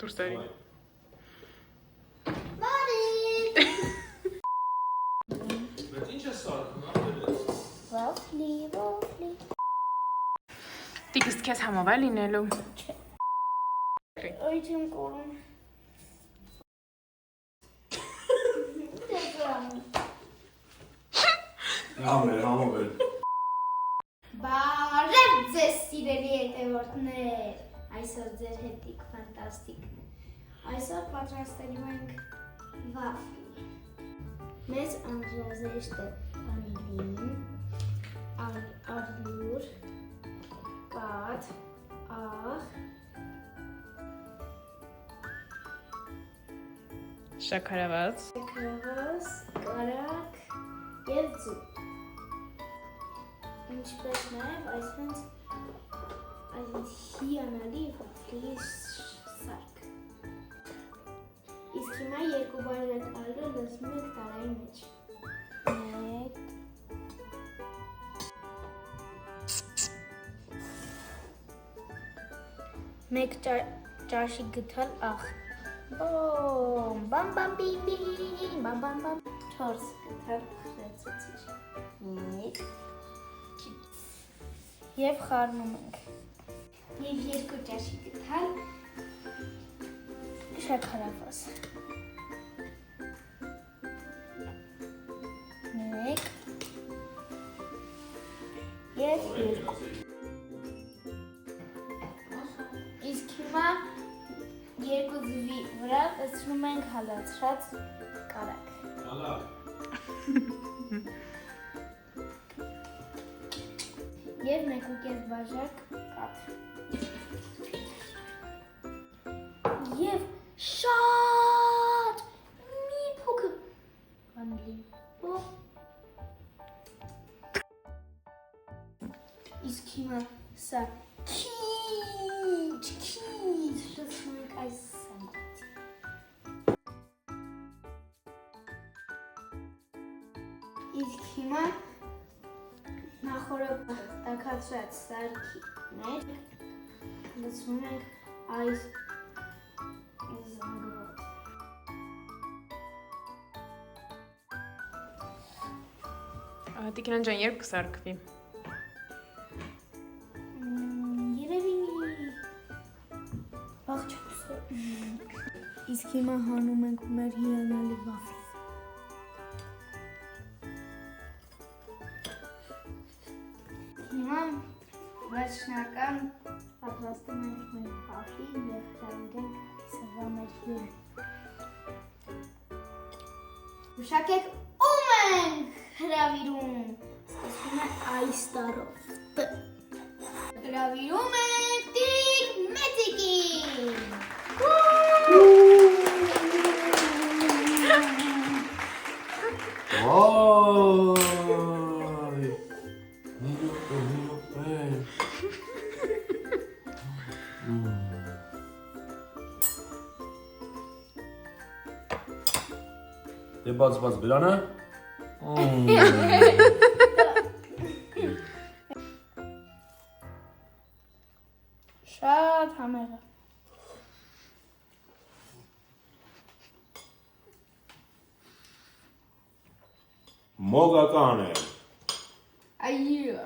Դուրսերի։ Մարիկ։ Բայց ինչ է սարքում, ապրելես։ Վոֆլի։ Տիկս քեզ համով է լինելու։ Այ չեմ կորում։ Համով էր։ Բարև ձեզ սիրելի հետևորդներ, այսօր ձեր հետիք ֆանտաստիկն է, այսօր պատրաստելու ենք վաֆլի, մեզ անհրաժեշտ է վանիլին, աղյուր, կաթ, աղ, Շաքարավազ։ շաքարավազ, կարագ և ձու։ Ինչպես նաև այսպես հիանալի վաֆլի սարք։ Իսկ հիմա երկու բաժակ ալյո լցնում ենք տարայի մեջ։ Մեկ ճաշի գթալ աղ։ Բոմ, բամ բամ բիմ բիմ, բամ բամ բամ։ 4 գթալ խրեցուցիչ։ Մեկ և խառնում ենք։ Եվ երկու ճաշի գթալ շաքարավազ։ Մեկ և երկու։ Իսկ հիմա երկու ձվի վրա լցնում ենք հալածրած կարագ։ Ալակ։ Եվ 1.5 բաժակ կաթ։ Եվ շատ մի փոքր վանիլին։ Իսկ հիմա սա քիչ լցնում ենք այս սանգույցի։ Իսկ հիմա նախորդ տաքացրած սարքի մեջ լցնում ենք այս զանգվածը։ Տիկնան ջան, երբ կսարքվի։ Երևի վաղ չեմ սա։ Իսկ հիմա հանում ենք մեր հիանալի վաֆլի։ Հիմա վերջնական պատրաստում ենք մեր վաֆլի և հրավիրենք սրվա մեր հյուրը։ Ուշակեք ում ենք հրավիրում։ Սկսվում է այս տարով։ Հրավիրում ենք Տիկ Մեծիկին։ Այ։ Նիրոպե։ Դե բաց բլանը։ Շատ համեղ է։ Մոգական է։ Այո։